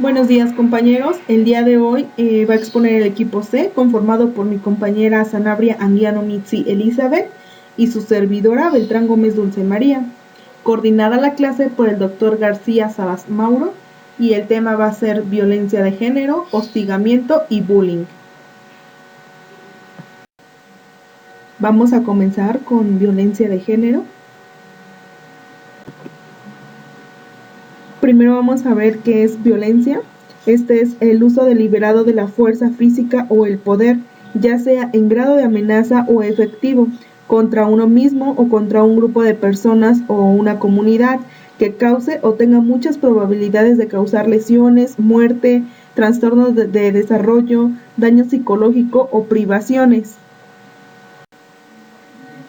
Buenos días, compañeros. El día de hoy va a exponer el equipo C, conformado por mi compañera Sanabria Anguiano Mitzi Elizabeth y su servidora Beltrán Gómez Dulce María. Coordinada la clase por el doctor García Sabas Mauro, y el tema va a ser violencia de género, hostigamiento y bullying. Vamos a comenzar con violencia de género. Primero vamos a ver qué es violencia. Este es el uso deliberado de la fuerza física o el poder, ya sea en grado de amenaza o efectivo, contra uno mismo o contra un grupo de personas o una comunidad, que cause o tenga muchas probabilidades de causar lesiones, muerte, trastornos de desarrollo, daño psicológico o privaciones.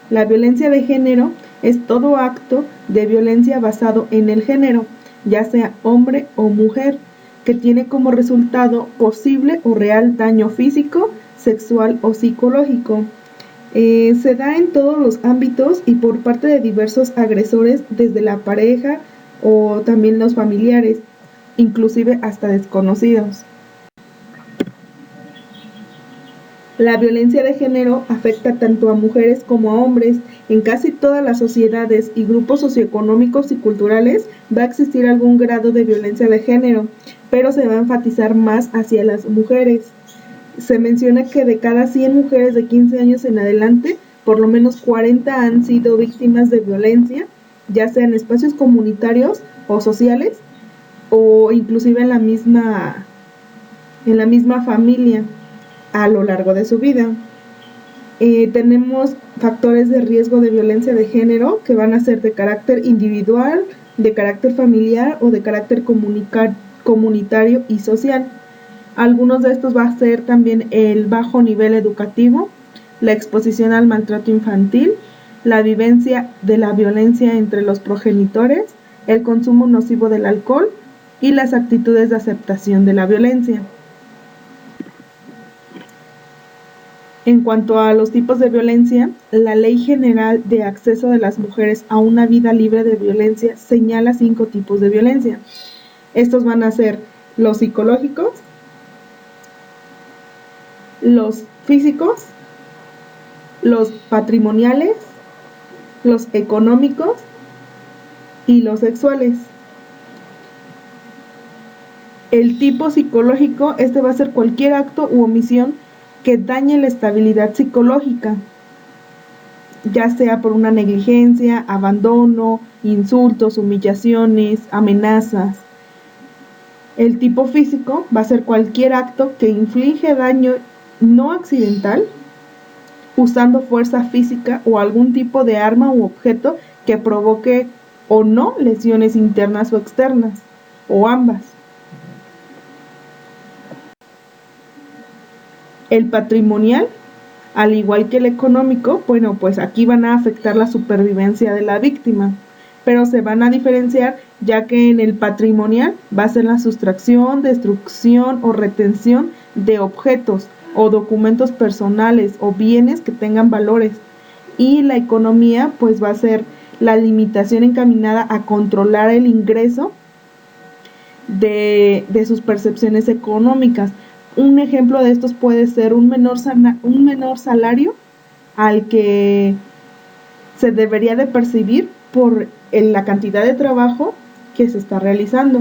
La violencia de género es todo acto de violencia basado en el género, ya sea hombre o mujer, que tiene como resultado posible o real daño físico, sexual o psicológico. Se da en todos los ámbitos y por parte de diversos agresores, desde la pareja o también los familiares, inclusive hasta desconocidos. La violencia de género afecta tanto a mujeres como a hombres. En casi todas las sociedades y grupos socioeconómicos y culturales va a existir algún grado de violencia de género, pero se va a enfatizar más hacia las mujeres. Se menciona que de cada 100 mujeres de 15 años en adelante, por lo menos 40 han sido víctimas de violencia, ya sea en espacios comunitarios o sociales, o inclusive en la misma familia a lo largo de su vida. Tenemos factores de riesgo de violencia de género que van a ser de carácter individual, de carácter familiar o de carácter comunitario y social. Algunos de estos va a ser también el bajo nivel educativo, la exposición al maltrato infantil, la vivencia de la violencia entre los progenitores, el consumo nocivo del alcohol y las actitudes de aceptación de la violencia. En cuanto a los tipos de violencia, la Ley General de Acceso de las Mujeres a una Vida Libre de Violencia señala 5 tipos de violencia. Estos van a ser los psicológicos, los físicos, los patrimoniales, los económicos y los sexuales. El tipo psicológico, va a ser cualquier acto u omisión que dañe la estabilidad psicológica, ya sea por una negligencia, abandono, insultos, humillaciones, amenazas. El tipo físico va a ser cualquier acto que inflige daño no accidental, usando fuerza física o algún tipo de arma u objeto que provoque o no lesiones internas o externas, o ambas. El patrimonial, al igual que el económico, bueno, pues aquí van a afectar la supervivencia de la víctima, pero se van a diferenciar, ya que en el patrimonial va a ser la sustracción, destrucción o retención de objetos o documentos personales o bienes que tengan valores, y la economía pues va a ser la limitación encaminada a controlar el ingreso de sus percepciones económicas. Un ejemplo de estos puede ser un menor salario al que se debería de percibir por la cantidad de trabajo que se está realizando.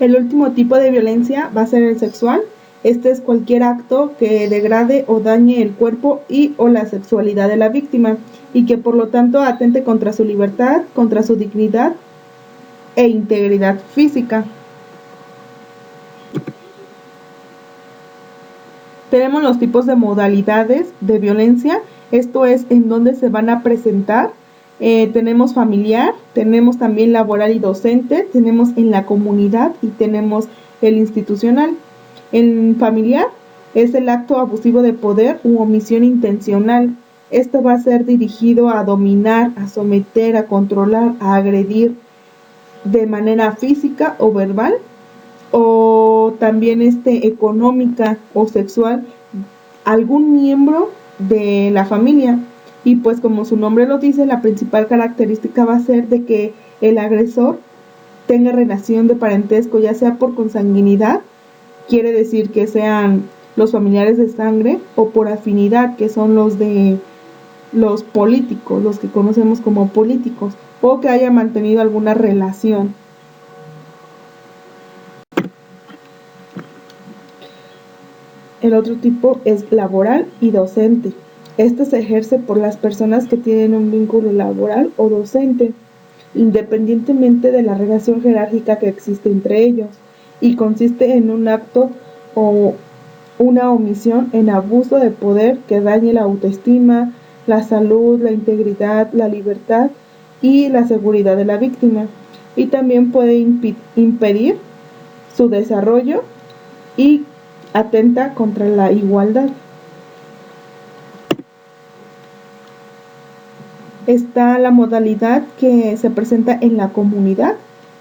El último tipo de violencia va a ser el sexual. Este es cualquier acto que degrade o dañe el cuerpo y o la sexualidad de la víctima, y que por lo tanto atente contra su libertad, contra su dignidad e integridad física. Tenemos los tipos de modalidades de violencia, esto es en donde se van a presentar. Tenemos familiar, tenemos también laboral y docente, tenemos en la comunidad y tenemos el institucional. En familiar es el acto abusivo de poder u omisión intencional. Esto va a ser dirigido a dominar, a someter, a controlar, a agredir de manera física o verbal, o también económica o sexual, algún miembro de la familia. Y pues como su nombre lo dice, la principal característica va a ser de que el agresor tenga relación de parentesco, ya sea por consanguinidad, quiere decir que sean los familiares de sangre, o por afinidad, que son los políticos, los que conocemos como políticos, o que haya mantenido alguna relación. El otro tipo es laboral y docente. Este se ejerce por las personas que tienen un vínculo laboral o docente, independientemente de la relación jerárquica que existe entre ellos, y consiste en un acto o una omisión en abuso de poder que dañe la autoestima, la salud, la integridad, la libertad y la seguridad de la víctima, y también puede impedir su desarrollo y atenta contra la igualdad. Está la modalidad que se presenta en la comunidad.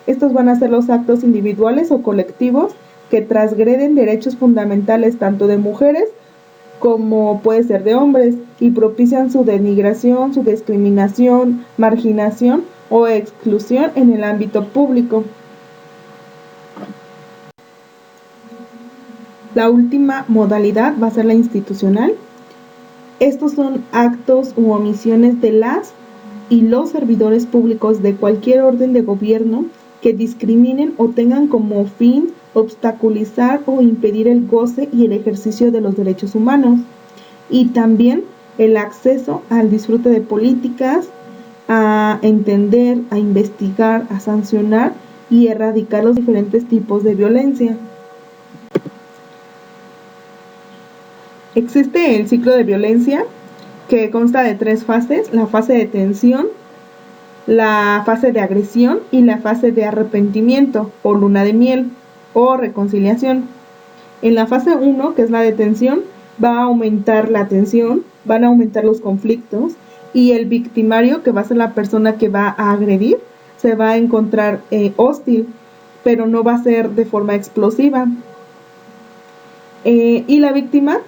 Estos van a ser los actos individuales o colectivos que transgreden derechos fundamentales tanto de mujeres como puede ser de hombres, y propician su denigración, su discriminación, marginación o exclusión en el ámbito público. La última modalidad va a ser la institucional. Estos son actos u omisiones de las y los servidores públicos de cualquier orden de gobierno que discriminen o tengan como fin obstaculizar o impedir el goce y el ejercicio de los derechos humanos, y también el acceso al disfrute de políticas, a entender, a investigar, a sancionar y erradicar los diferentes tipos de violencia. Existe el ciclo de violencia, que consta de 3 fases: la fase de tensión, la fase de agresión y la fase de arrepentimiento o luna de miel o reconciliación. En la fase 1, que es la de tensión, va a aumentar la tensión, van a aumentar los conflictos, y el victimario, que va a ser la persona que va a agredir, se va a encontrar hostil, pero no va a ser de forma explosiva. Y la víctima,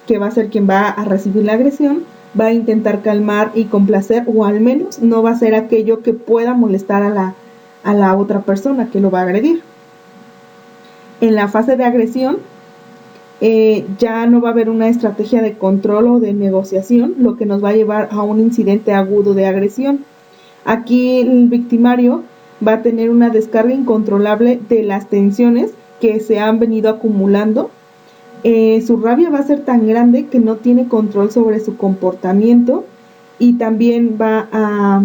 que va a ser quien va a recibir la agresión, va a intentar calmar y complacer, o al menos no va a ser aquello que pueda molestar a la otra persona que lo va a agredir. En la fase de agresión, ya no va a haber una estrategia de control o de negociación, lo que nos va a llevar a un incidente agudo de agresión. Aquí el victimario va a tener una descarga incontrolable de las tensiones que se han venido acumulando. Su rabia va a ser tan grande que no tiene control sobre su comportamiento, y también va a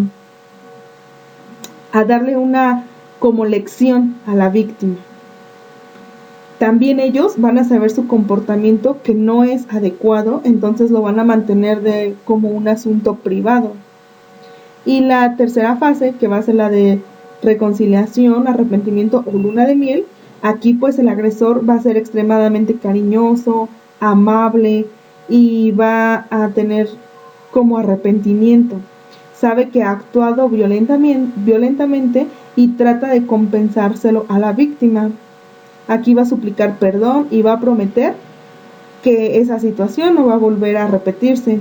darle una como lección a la víctima. También ellos van a saber su comportamiento que no es adecuado, entonces lo van a mantener como un asunto privado. Y la tercera fase, que va a ser la de reconciliación, arrepentimiento o luna de miel, aquí pues el agresor va a ser extremadamente cariñoso, amable, y va a tener como arrepentimiento. Sabe que ha actuado violentamente y trata de compensárselo a la víctima. Aquí va a suplicar perdón y va a prometer que esa situación no va a volver a repetirse.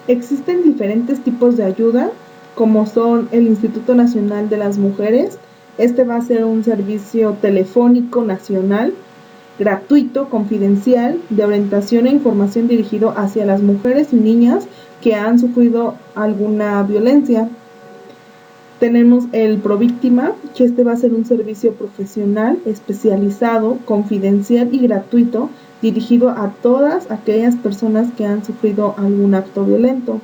Existen diferentes tipos de ayuda, como son el Instituto Nacional de las Mujeres. Este va a ser un servicio telefónico nacional, gratuito, confidencial, de orientación e información dirigido hacia las mujeres y niñas que han sufrido alguna violencia. Tenemos el Províctima, que este va a ser un servicio profesional, especializado, confidencial y gratuito, dirigido a todas aquellas personas que han sufrido algún acto violento.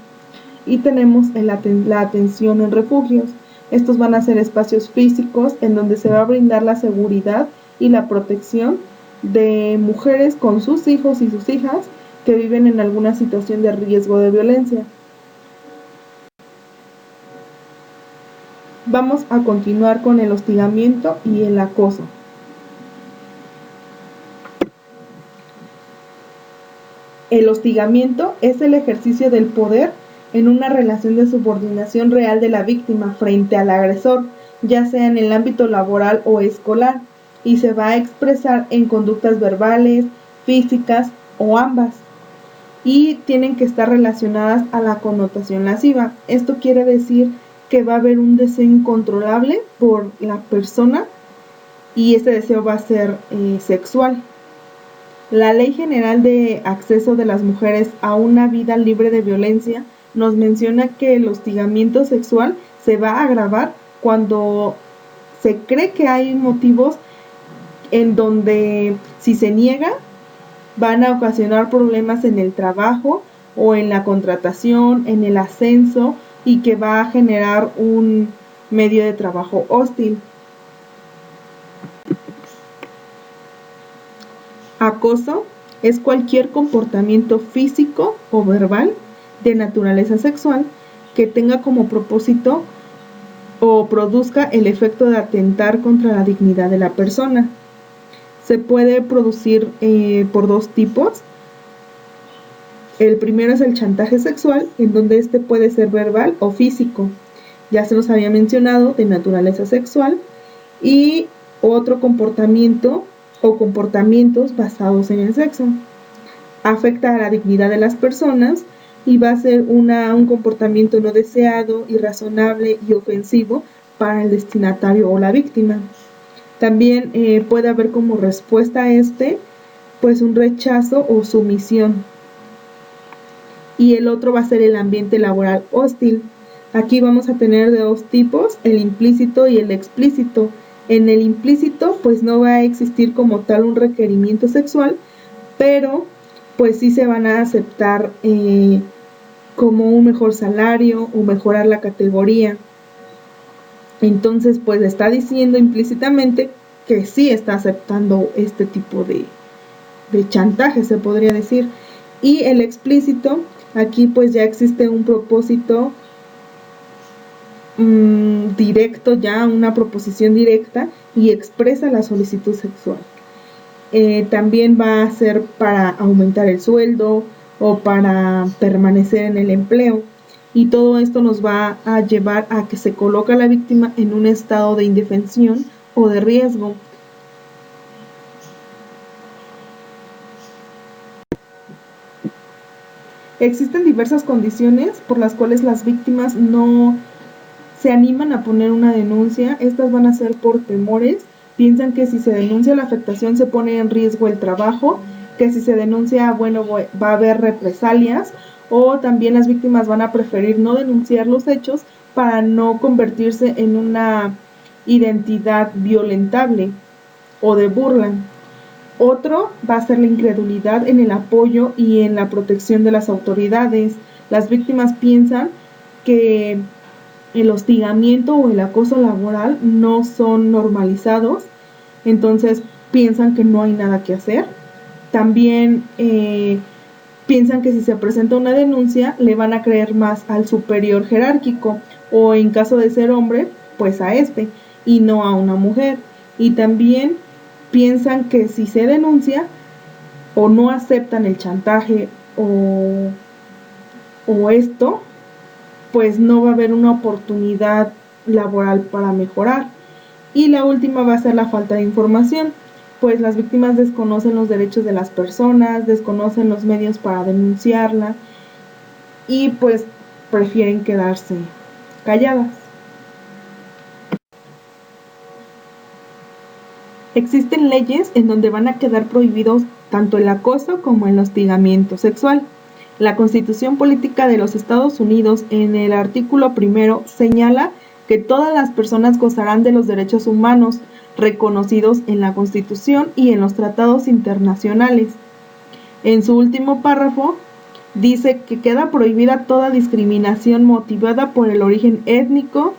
Y tenemos la atención en refugios. Estos van a ser espacios físicos en donde se va a brindar la seguridad y la protección de mujeres con sus hijos y sus hijas que viven en alguna situación de riesgo de violencia. Vamos a continuar con el hostigamiento y el acoso. El hostigamiento es el ejercicio del poder en una relación de subordinación real de la víctima frente al agresor, ya sea en el ámbito laboral o escolar, y se va a expresar en conductas verbales, físicas o ambas. y tienen que estar relacionadas a la connotación lasciva. Esto quiere decir que va a haber un deseo incontrolable por la persona y ese deseo va a ser sexual. La Ley General de Acceso de las Mujeres a una Vida Libre de Violencia nos menciona que el hostigamiento sexual se va a agravar cuando se cree que hay motivos en donde si se niega van a ocasionar problemas en el trabajo o en la contratación, en el ascenso, y que va a generar un medio de trabajo hostil. Acoso es cualquier comportamiento físico o verbal de naturaleza sexual que tenga como propósito o produzca el efecto de atentar contra la dignidad de la persona. Se puede producir por dos tipos. El primero es el chantaje sexual, en donde este puede ser verbal o físico. Ya se los había mencionado, de naturaleza sexual. Y otro comportamiento o comportamientos basados en el sexo. Afecta a la dignidad de las personas y va a ser un comportamiento no deseado, irrazonable y ofensivo para el destinatario o la víctima. También puede haber como respuesta a pues un rechazo o sumisión. Y el otro va a ser el ambiente laboral hostil. Aquí vamos a tener de dos tipos, el implícito y el explícito. En el implícito pues no va a existir como tal un requerimiento sexual, pero pues sí se van a aceptar como un mejor salario o mejorar la categoría. Entonces pues está diciendo implícitamente que sí está aceptando este tipo de chantaje, se podría decir. Y el explícito, aquí pues ya existe un propósito directo, ya una proposición directa, y expresa la solicitud sexual. También va a ser para aumentar el sueldo o para permanecer en el empleo, y todo esto nos va a llevar a que se coloca a la víctima en un estado de indefensión o de riesgo. Existen diversas condiciones por las cuales las víctimas no se animan a poner una denuncia. Estas van a ser por temores. Piensan que si se denuncia la afectación se pone en riesgo el trabajo, que si se denuncia, bueno, va a haber represalias, o también las víctimas van a preferir no denunciar los hechos para no convertirse en una identidad violentable o de burla. Otro va a ser la incredulidad en el apoyo y en la protección de las autoridades. Las víctimas piensan que el hostigamiento o el acoso laboral no son normalizados, entonces piensan que no hay nada que hacer. También piensan que si se presenta una denuncia le van a creer más al superior jerárquico, o en caso de ser hombre, pues a este, y no a una mujer. Y también piensan que si se denuncia o no aceptan el chantaje o esto, pues no va a haber una oportunidad laboral para mejorar. Y la última va a ser la falta de información, pues las víctimas desconocen los derechos de las personas, desconocen los medios para denunciarla y pues prefieren quedarse calladas. Existen leyes en donde van a quedar prohibidos tanto el acoso como el hostigamiento sexual. La Constitución Política de los Estados Unidos, en el artículo 1, señala que todas las personas gozarán de los derechos humanos reconocidos en la Constitución y en los tratados internacionales. En su último párrafo dice que queda prohibida toda discriminación motivada por el origen étnico,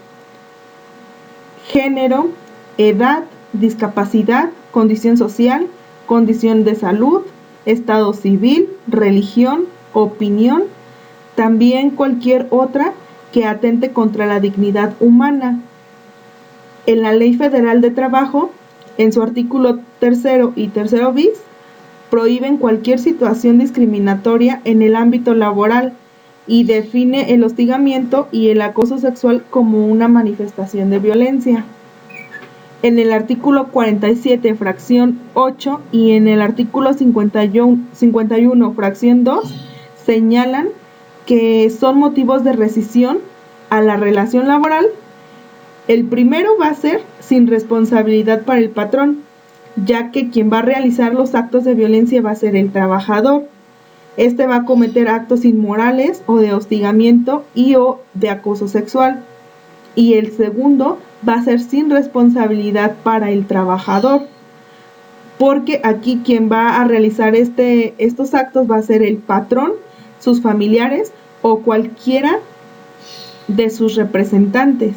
género, edad, discapacidad, condición social, condición de salud, estado civil, religión, opinión, también cualquier otra que atente contra la dignidad humana. En la Ley Federal de Trabajo, en su artículo 3 y 3 bis, prohíben cualquier situación discriminatoria en el ámbito laboral y define el hostigamiento y el acoso sexual como una manifestación de violencia. En el artículo 47, fracción 8, y en el artículo 51, fracción 2, señalan que son motivos de rescisión a la relación laboral. El primero va a ser sin responsabilidad para el patrón, ya que quien va a realizar los actos de violencia va a ser el trabajador. Este va a cometer actos inmorales o de hostigamiento y o de acoso sexual. Y el segundo va a ser sin responsabilidad para el trabajador, porque aquí quien va a realizar estos actos va a ser el patrón, sus familiares o cualquiera de sus representantes.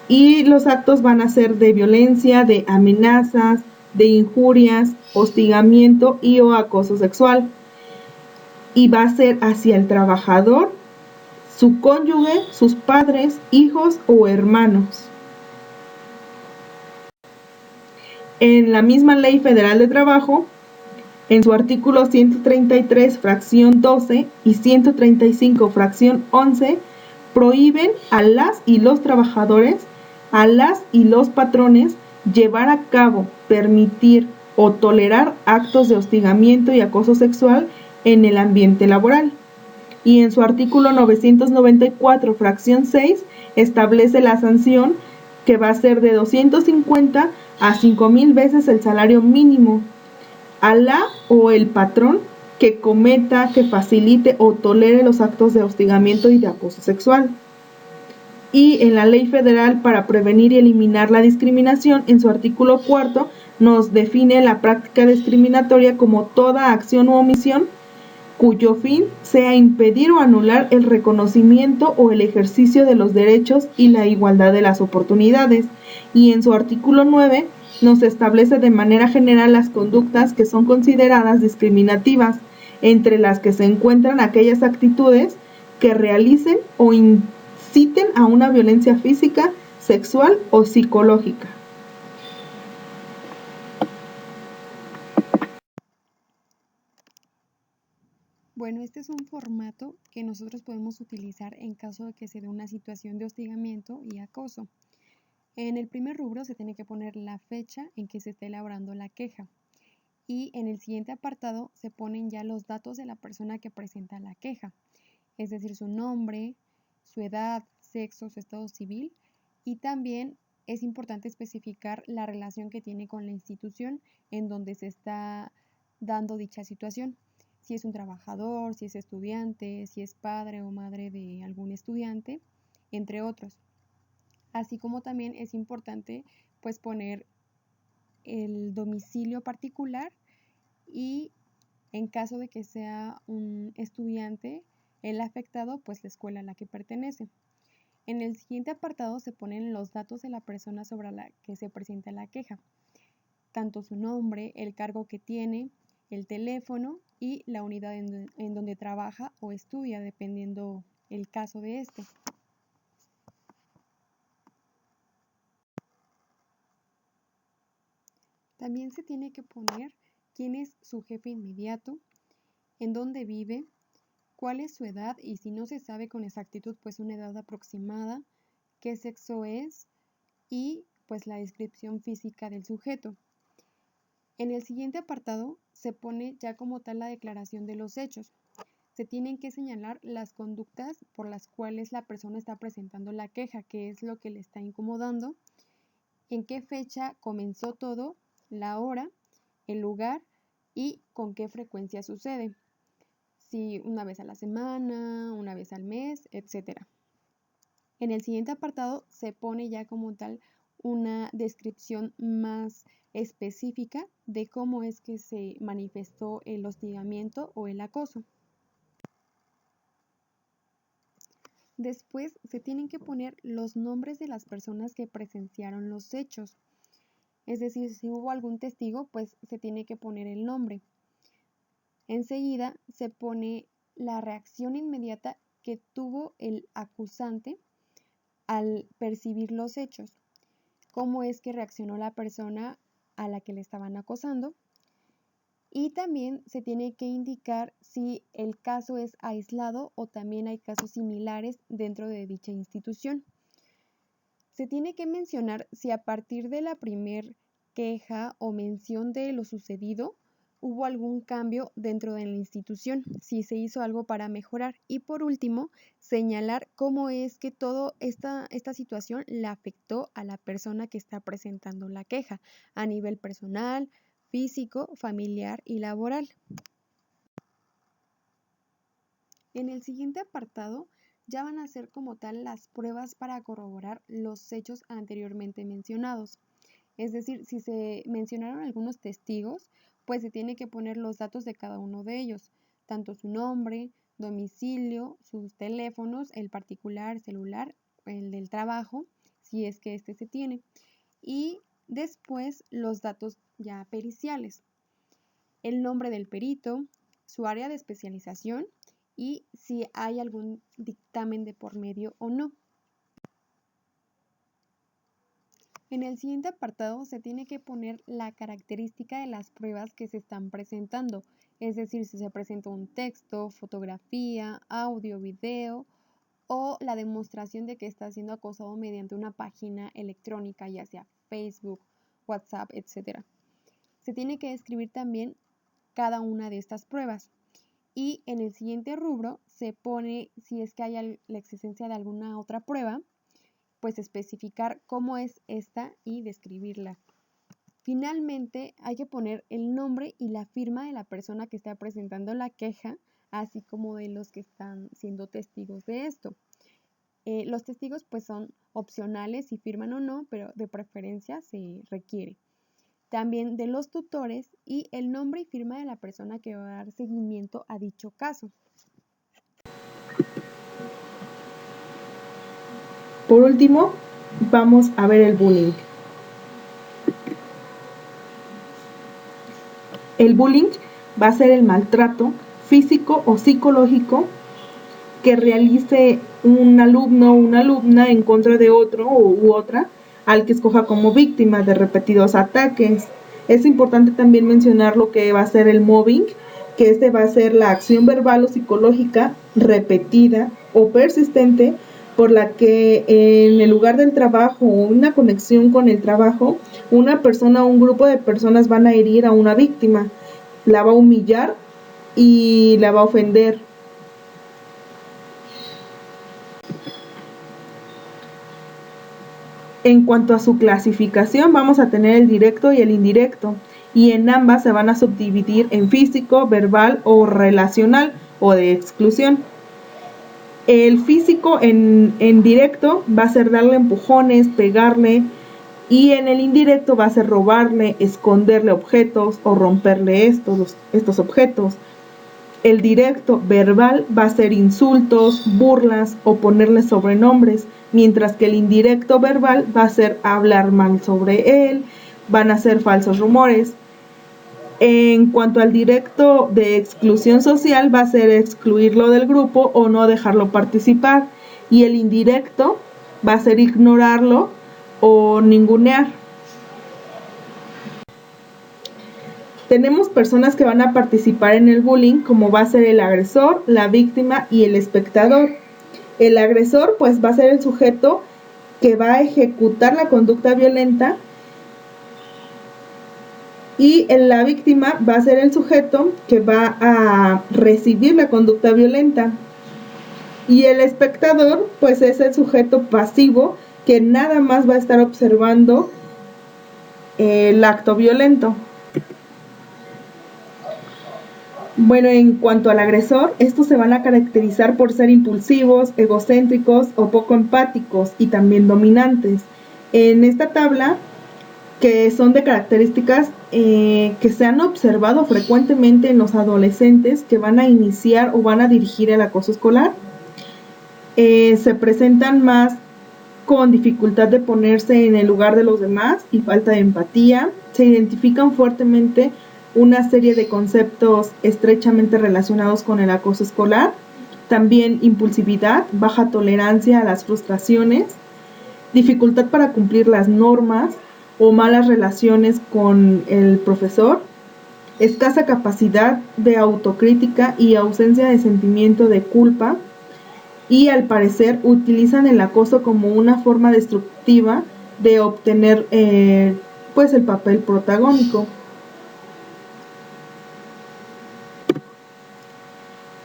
Y los actos van a ser de violencia, de amenazas, de injurias, hostigamiento y o acoso sexual. Y va a ser hacia el trabajador, su cónyuge, sus padres, hijos o hermanos. En la misma Ley Federal de Trabajo, en su artículo 133, fracción 12 y 135, fracción 11, prohíben a las y los trabajadores, a las y los patrones, llevar a cabo, permitir o tolerar actos de hostigamiento y acoso sexual en el ambiente laboral. Y en su artículo 994, fracción 6, establece la sanción que va a ser de 250 a 5,000 veces el salario mínimo a la o el patrón que cometa, que facilite o tolere los actos de hostigamiento y de acoso sexual. Y en la Ley Federal para prevenir y eliminar la discriminación, en su artículo 4, nos define la práctica discriminatoria como toda acción u omisión cuyo fin sea impedir o anular el reconocimiento o el ejercicio de los derechos y la igualdad de las oportunidades. Y en su artículo 9 nos establece de manera general las conductas que son consideradas discriminativas, entre las que se encuentran aquellas actitudes que realicen o inciten a una violencia física, sexual o psicológica. Bueno, este es un formato que nosotros podemos utilizar en caso de que se dé una situación de hostigamiento y acoso. En el primer rubro se tiene que poner la fecha en que se está elaborando la queja y en el siguiente apartado se ponen ya los datos de la persona que presenta la queja, es decir, su nombre, su edad, sexo, su estado civil y también es importante especificar la relación que tiene con la institución en donde se está dando dicha situación. Si es un trabajador, si es estudiante, si es padre o madre de algún estudiante, entre otros. Así como también es importante pues poner el domicilio particular y en caso de que sea un estudiante el afectado, pues la escuela a la que pertenece. En el siguiente apartado se ponen los datos de la persona sobre la que se presenta la queja, tanto su nombre, el cargo que tiene, el teléfono y la unidad en donde trabaja o estudia, dependiendo el caso de este. También se tiene que poner quién es su jefe inmediato, en dónde vive, cuál es su edad y si no se sabe con exactitud, pues una edad aproximada, qué sexo es y pues la descripción física del sujeto. En el siguiente apartado se pone ya como tal la declaración de los hechos. Se tienen que señalar las conductas por las cuales la persona está presentando la queja, qué es lo que le está incomodando, en qué fecha comenzó todo, la hora, el lugar y con qué frecuencia sucede. Si una vez a la semana, una vez al mes, etc. En el siguiente apartado se pone ya como tal una descripción más específica de cómo es que se manifestó el hostigamiento o el acoso. Después se tienen que poner los nombres de las personas que presenciaron los hechos. Es decir, si hubo algún testigo, pues se tiene que poner el nombre. Enseguida se pone la reacción inmediata que tuvo el acusante al percibir los hechos, cómo es que reaccionó la persona a la que le estaban acosando y también se tiene que indicar si el caso es aislado o también hay casos similares dentro de dicha institución. Se tiene que mencionar si a partir de la primer queja o mención de lo sucedido hubo algún cambio dentro de la institución, si se hizo algo para mejorar. Y por último, señalar cómo es que toda esta situación le afectó a la persona que está presentando la queja a nivel personal, físico, familiar y laboral. En el siguiente apartado ya van a ser como tal las pruebas para corroborar los hechos anteriormente mencionados. Es decir, si se mencionaron algunos testigos, pues se tiene que poner los datos de cada uno de ellos, tanto su nombre, domicilio, sus teléfonos, el particular, celular, el del trabajo, si es que este se tiene, y después los datos ya periciales, el nombre del perito, su área de especialización y si hay algún dictamen de por medio o no. En el siguiente apartado se tiene que poner la característica de las pruebas que se están presentando, es decir, si se presenta un texto, fotografía, audio, video o la demostración de que está siendo acosado mediante una página electrónica, ya sea Facebook, WhatsApp, etc. Se tiene que describir también cada una de estas pruebas. Y en el siguiente rubro se pone si es que hay la existencia de alguna otra prueba, pues especificar cómo es esta y describirla. Finalmente, hay que poner el nombre y la firma de la persona que está presentando la queja, así como de los que están siendo testigos de esto. Los testigos pues son opcionales si firman o no, pero de preferencia se requiere. También de los tutores y el nombre y firma de la persona que va a dar seguimiento a dicho caso. Por último, vamos a ver el bullying. El bullying va a ser el maltrato físico o psicológico que realice un alumno o una alumna en contra de otro u otra al que escoja como víctima de repetidos ataques. Es importante también mencionar lo que va a ser el mobbing, que este va a ser la acción verbal o psicológica repetida o persistente por la que en el lugar del trabajo o una conexión con el trabajo, una persona o un grupo de personas van a herir a una víctima, la va a humillar y la va a ofender. En cuanto a su clasificación, vamos a tener el directo y el indirecto, y en ambas se van a subdividir en físico, verbal o relacional o de exclusión. El físico en directo va a ser darle empujones, pegarle, y en el indirecto va a ser robarle, esconderle objetos o romperle estos objetos. El directo verbal va a ser insultos, burlas o ponerle sobrenombres, mientras que el indirecto verbal va a ser hablar mal sobre él, van a ser falsos rumores. En cuanto al directo de exclusión social, va a ser excluirlo del grupo o no dejarlo participar, y el indirecto va a ser ignorarlo o ningunear. Tenemos personas que van a participar en el bullying, como va a ser el agresor, la víctima y el espectador. El agresor pues va a ser el sujeto que va a ejecutar la conducta violenta, y la víctima va a ser el sujeto que va a recibir la conducta violenta. Y el espectador pues es el sujeto pasivo que nada más va a estar observando el acto violento. Bueno, en cuanto al agresor, estos se van a caracterizar por ser impulsivos, egocéntricos o poco empáticos y también dominantes. En esta tabla, que son de características que se han observado frecuentemente en los adolescentes que van a iniciar o van a dirigir el acoso escolar, se presentan más con dificultad de ponerse en el lugar de los demás y falta de empatía. Se identifican fuertemente una serie de conceptos estrechamente relacionados con el acoso escolar, también impulsividad, baja tolerancia a las frustraciones, dificultad para cumplir las normas o malas relaciones con el profesor, escasa capacidad de autocrítica y ausencia de sentimiento de culpa, y al parecer utilizan el acoso como una forma destructiva de obtener pues el papel protagónico.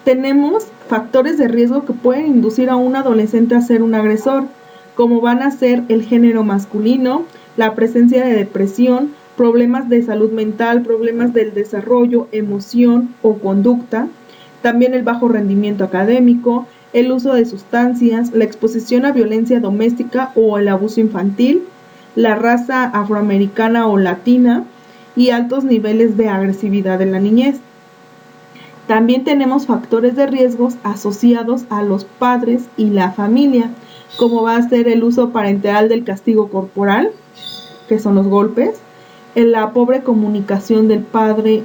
Tenemos factores de riesgo que pueden inducir a un adolescente a ser un agresor, como van a ser el género masculino, la presencia de depresión, problemas de salud mental, problemas del desarrollo, emoción o conducta, también el bajo rendimiento académico, el uso de sustancias, la exposición a violencia doméstica o el abuso infantil, la raza afroamericana o latina y altos niveles de agresividad en la niñez. También tenemos factores de riesgos asociados a los padres y la familia, como va a ser el uso parental del castigo corporal, que son los golpes, la pobre comunicación del padre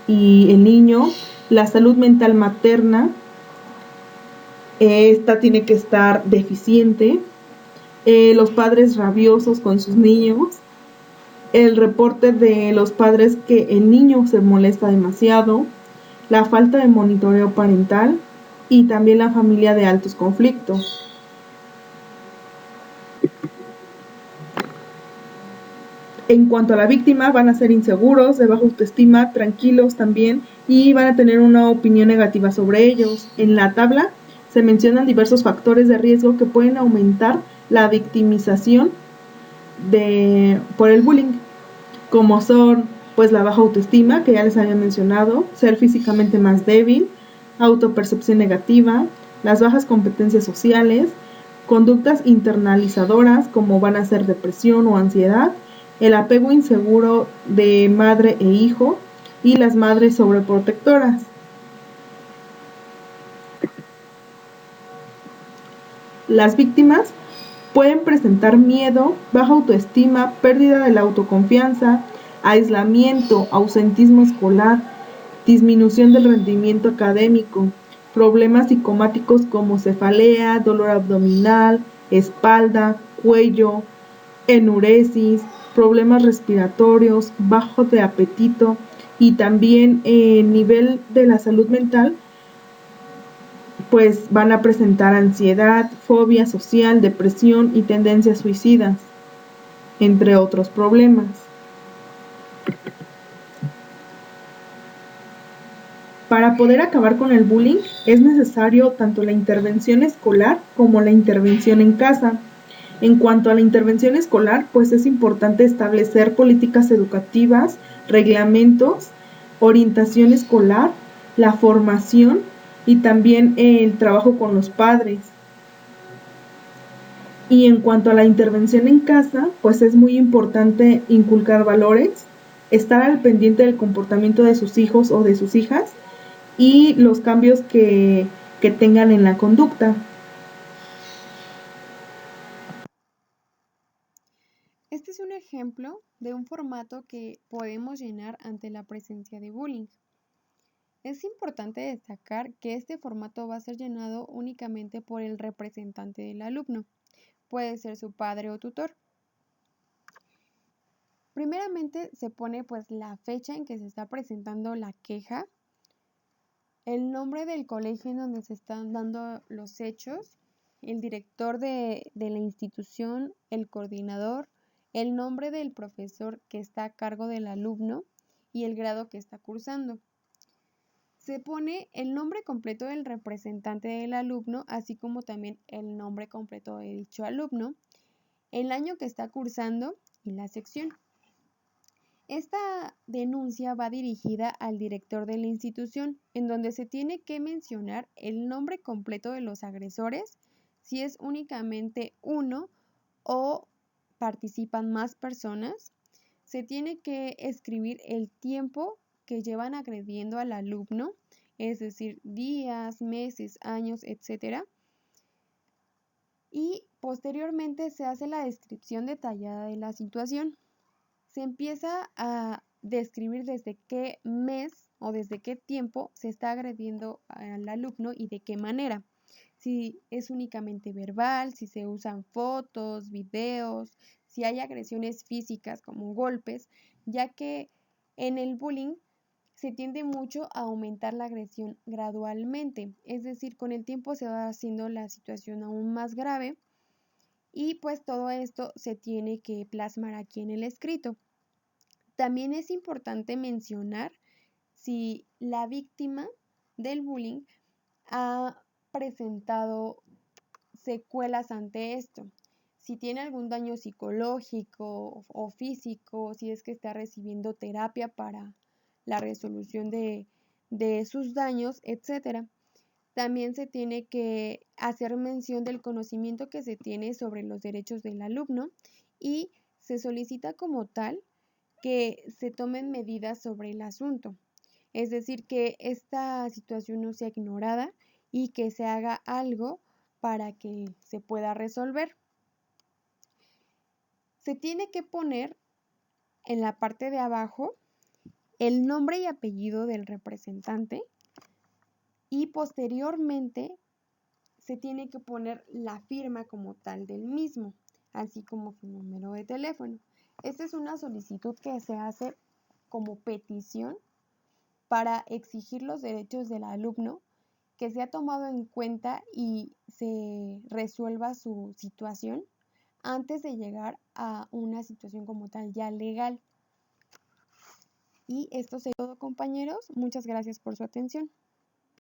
y el niño, la salud mental materna, esta tiene que estar deficiente, los padres rabiosos con sus niños, el reporte de los padres que el niño se molesta demasiado, la falta de monitoreo parental y también la familia de altos conflictos. En cuanto a la víctima, van a ser inseguros, de baja autoestima, tranquilos también y van a tener una opinión negativa sobre ellos. En la tabla se mencionan diversos factores de riesgo que pueden aumentar la victimización por el bullying, como son pues la baja autoestima, que ya les había mencionado, ser físicamente más débil, autopercepción negativa, las bajas competencias sociales, conductas internalizadoras como van a ser depresión o ansiedad, el apego inseguro de madre e hijo y las madres sobreprotectoras. Las víctimas pueden presentar miedo, baja autoestima, pérdida de la autoconfianza, aislamiento, ausentismo escolar, disminución del rendimiento académico, problemas psicomáticos como cefalea, dolor abdominal, espalda, cuello, enuresis, problemas respiratorios, bajo de apetito y también el nivel de la salud mental, pues van a presentar ansiedad, fobia social, depresión y tendencias suicidas, entre otros problemas. Para poder acabar con el bullying es necesario tanto la intervención escolar como la intervención en casa. En cuanto a la intervención escolar, pues es importante establecer políticas educativas, reglamentos, orientación escolar, la formación y también el trabajo con los padres. Y en cuanto a la intervención en casa, pues es muy importante inculcar valores, estar al pendiente del comportamiento de sus hijos o de sus hijas y los cambios que tengan en la conducta. Este es un ejemplo de un formato que podemos llenar ante la presencia de bullying. Es importante destacar que este formato va a ser llenado únicamente por el representante del alumno. Puede ser su padre o tutor. Primeramente se pone pues la fecha en que se está presentando la queja, el nombre del colegio en donde se están dando los hechos, el director de la institución, el coordinador, el nombre del profesor que está a cargo del alumno y el grado que está cursando. Se pone el nombre completo del representante del alumno, así como también el nombre completo de dicho alumno, el año que está cursando y la sección. Esta denuncia va dirigida al director de la institución, en donde se tiene que mencionar el nombre completo de los agresores, si es únicamente uno o participan más personas. Se tiene que escribir el tiempo que llevan agrediendo al alumno, es decir, días, meses, años, etc. Y posteriormente se hace la descripción detallada de la situación. Se empieza a describir desde qué mes o desde qué tiempo se está agrediendo al alumno y de qué manera. Si es únicamente verbal, si se usan fotos, videos, si hay agresiones físicas como golpes, ya que en el bullying se tiende mucho a aumentar la agresión gradualmente, es decir, con el tiempo se va haciendo la situación aún más grave y pues todo esto se tiene que plasmar aquí en el escrito. También es importante mencionar si la víctima del bullying ha presentado secuelas ante esto. Si tiene algún daño psicológico o físico, si es que está recibiendo terapia para la resolución de sus daños, etc. También se tiene que hacer mención del conocimiento que se tiene sobre los derechos del alumno y se solicita como tal que se tomen medidas sobre el asunto. Es decir, que esta situación no sea ignorada y que se haga algo para que se pueda resolver. Se tiene que poner en la parte de abajo el nombre y apellido del representante y posteriormente se tiene que poner la firma como tal del mismo, así como su número de teléfono. Esta es una solicitud que se hace como petición para exigir los derechos del alumno, que sea tomado en cuenta y se resuelva su situación antes de llegar a una situación como tal ya legal. Y esto es todo, compañeros. Muchas gracias por su atención.